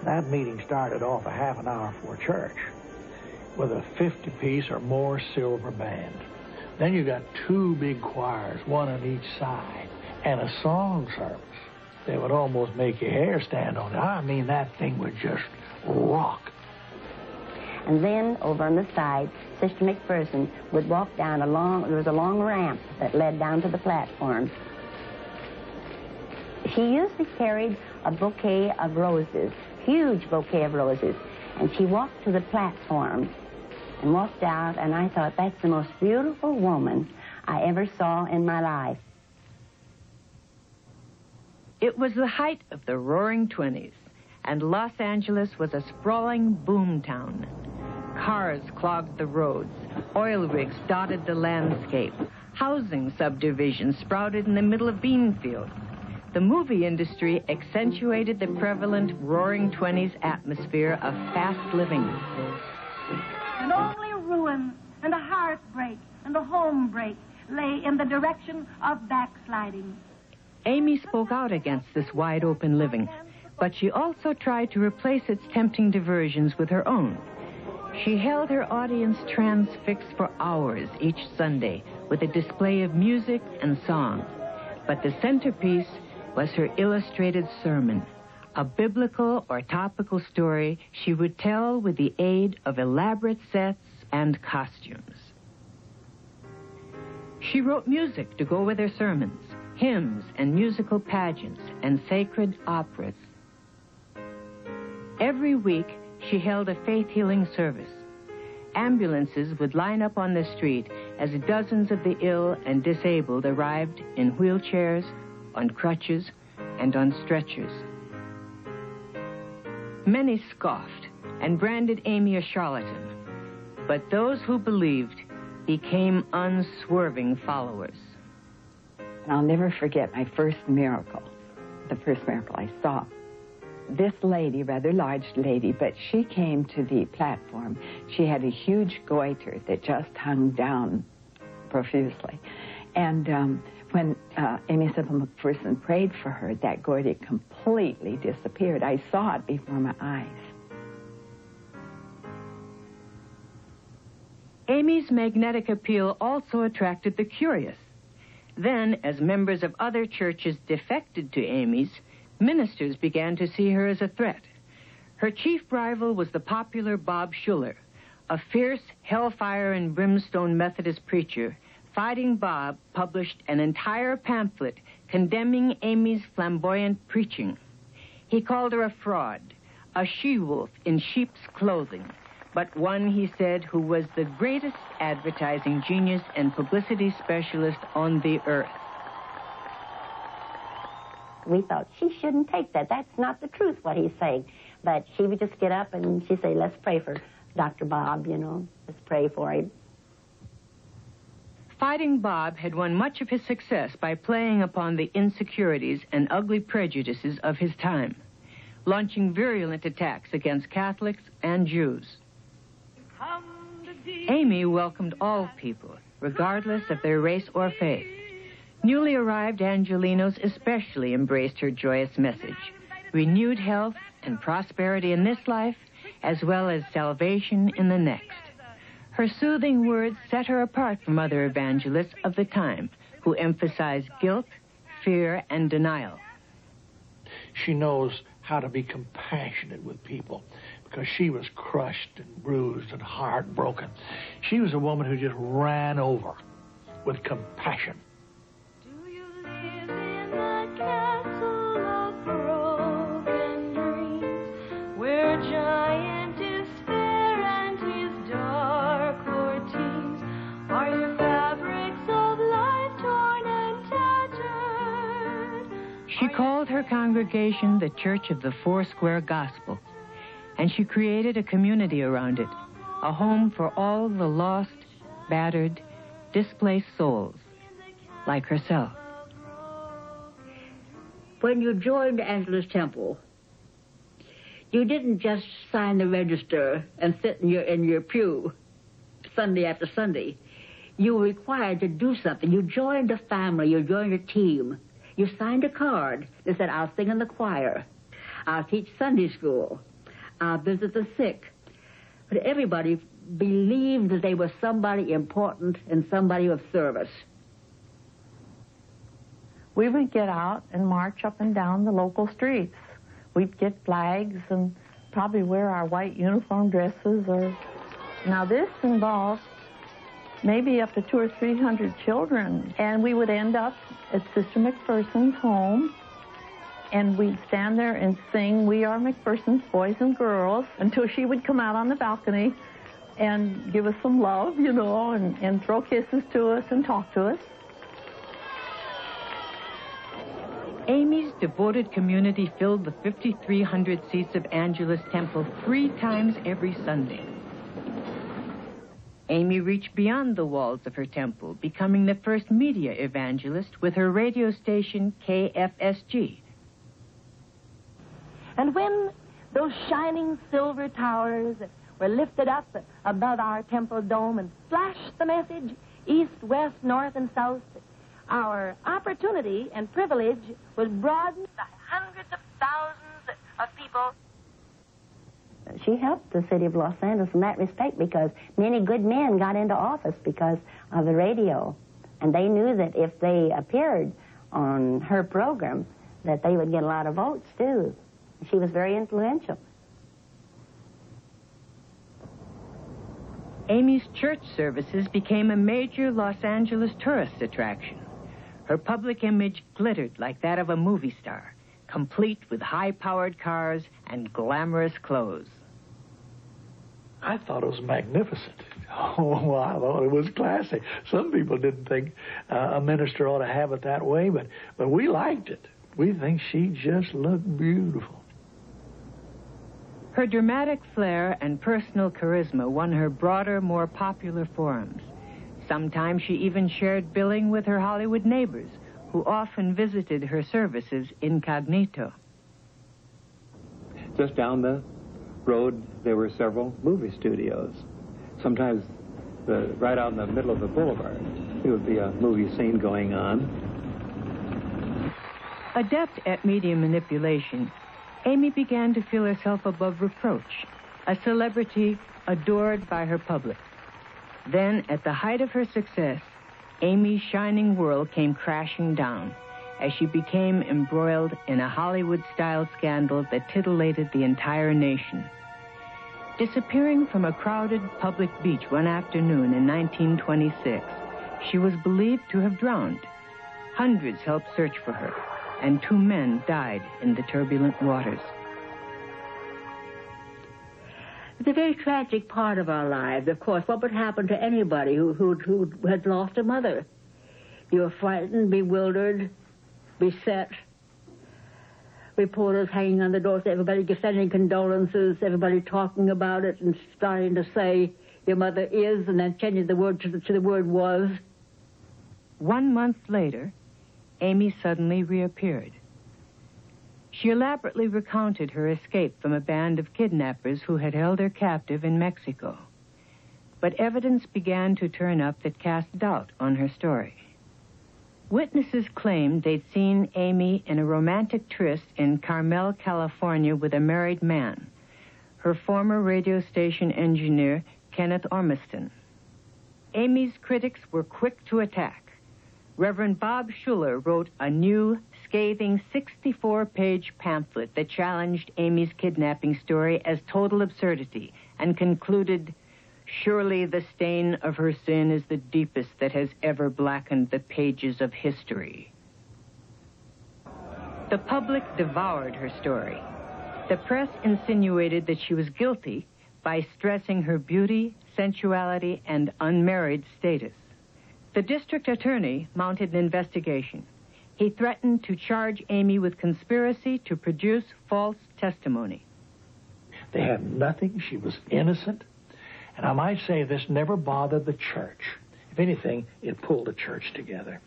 That meeting started off a half an hour before church with a 50-piece or more silver band. Then you got two big choirs, one on each side, and a song service. They would almost make your hair stand on it. I mean, that thing would just rock. And then, over on the side, Sister McPherson would walk down there was a long ramp that led down to the platform. She usually carried a bouquet of roses, huge bouquet of roses, and she walked to the platform and walked out, and I thought, that's the most beautiful woman I ever saw in my life. It was the height of the Roaring '20s, and Los Angeles was a sprawling boom town. Cars clogged the roads, oil rigs dotted the landscape, housing subdivisions sprouted in the middle of bean fields. The movie industry accentuated the prevalent Roaring '20s atmosphere of fast living. And only ruin and the heartbreak and the home break lay in the direction of backsliding. Amy spoke out against this wide-open living, but she also tried to replace its tempting diversions with her own. She held her audience transfixed for hours each Sunday with a display of music and song. But the centerpiece was her illustrated sermon, a biblical or topical story she would tell with the aid of elaborate sets and costumes. She wrote music to go with her sermons, hymns and musical pageants and sacred operas. Every week, she held a faith-healing service. Ambulances would line up on the street as dozens of the ill and disabled arrived in wheelchairs, on crutches, and on stretchers. Many scoffed and branded Amy a charlatan, but those who believed became unswerving followers. And I'll never forget my first miracle, the first miracle I saw. This lady, rather large lady, but she came to the platform. She had a huge goiter that just hung down profusely. And when Aimeen Semple Mcpherson prayed for her, that goiter completely disappeared. I saw it before my eyes. Amy's magnetic appeal also attracted the curious. Then, as members of other churches defected to Amy's, ministers began to see her as a threat. Her chief rival was the popular Bob Schuller, a fierce hellfire and brimstone Methodist preacher. Fighting Bob published an entire pamphlet condemning Amy's flamboyant preaching. He called her a fraud, a she-wolf in sheep's clothing, but one, he said, who was the greatest advertising genius and publicity specialist on the earth. We thought, she shouldn't take that. That's not the truth, what he's saying. But she would just get up and she'd say, let's pray for Dr. Bob, you know. Let's pray for him. Fighting Bob had won much of his success by playing upon the insecurities and ugly prejudices of his time, launching virulent attacks against Catholics and Jews. Amy welcomed all people, regardless of their race or faith. Newly arrived Angelinos especially embraced her joyous message, renewed health and prosperity in this life, as well as salvation in the next. Her soothing words set her apart from other evangelists of the time, who emphasized guilt, fear, and denial. She knows how to be compassionate with people because she was crushed and bruised and heartbroken. She was a woman who just ran over with compassion. Do you live in the castle of broken dreams where giant despair and his dark lord teems? Are your fabrics of life torn and tattered? She called her congregation the Church of the Foursquare Gospel, and she created a community around it, a home for all the lost, battered, displaced souls, like herself. When you joined Angela's Temple, you didn't just sign the register and sit in your pew Sunday after Sunday. You were required to do something. You joined a family. You joined a team. You signed a card that said, I'll sing in the choir. I'll teach Sunday school. I'll visit the sick. But everybody believed that they were somebody important and somebody of service. We would get out and march up and down the local streets. We'd get flags and probably wear our white uniform dresses. Now this involved maybe up to 200 or 300 children, and we would end up at Sister McPherson's home, and we'd stand there and sing "We Are McPherson's Boys and Girls" until she would come out on the balcony and give us some love, you know, and throw kisses to us and talk to us. Amy's devoted community filled the 5,300 seats of Angelus Temple 3 times every Sunday. Amy reached beyond the walls of her temple, becoming the first media evangelist with her radio station KFSG. And when those shining silver towers were lifted up above our temple dome and flashed the message east, west, north, and south, our opportunity and privilege was broadened by hundreds of thousands of people. She helped the city of Los Angeles in that respect because many good men got into office because of the radio. And they knew that if they appeared on her program, that they would get a lot of votes, too. She was very influential. Amy's church services became a major Los Angeles tourist attraction. Her public image glittered like that of a movie star, complete with high-powered cars and glamorous clothes. I thought it was magnificent. Oh, I thought it was classy. Some people didn't think a minister ought to have it that way, but we liked it. We think she just looked beautiful. Her dramatic flair and personal charisma won her broader, more popular forums. Sometimes she even shared billing with her Hollywood neighbors, who often visited her services incognito. Just down the road, there were several movie studios. Sometimes right out in the middle of the boulevard, there would be a movie scene going on. Adept at media manipulation, Amy began to feel herself above reproach, a celebrity adored by her public. Then, at the height of her success, Amy's shining world came crashing down as she became embroiled in a Hollywood-style scandal that titillated the entire nation. Disappearing from a crowded public beach one afternoon in 1926, she was believed to have drowned. Hundreds helped search for her, and 2 men died in the turbulent waters. It's a very tragic part of our lives, of course. What would happen to anybody who had lost a mother? You were frightened, bewildered, beset. Reporters hanging on the doors, everybody sending condolences, everybody talking about it and starting to say, your mother is, and then changing the word to the word was. 1 month later, Amy suddenly reappeared. She elaborately recounted her escape from a band of kidnappers who had held her captive in Mexico. But evidence began to turn up that cast doubt on her story. Witnesses claimed they'd seen Amy in a romantic tryst in Carmel, California with a married man, her former radio station engineer, Kenneth Ormiston. Amy's critics were quick to attack. Reverend Bob Schuller wrote a new, scathing 64-page pamphlet that challenged Amy's kidnapping story as total absurdity and concluded, surely the stain of her sin is the deepest that has ever blackened the pages of history. The public devoured her story. The press insinuated that she was guilty by stressing her beauty, sensuality, and unmarried status. The district attorney mounted an investigation. He threatened to charge Amy with conspiracy to produce false testimony. They had nothing. She was innocent. And I might say this never bothered the church. If anything, it pulled the church together.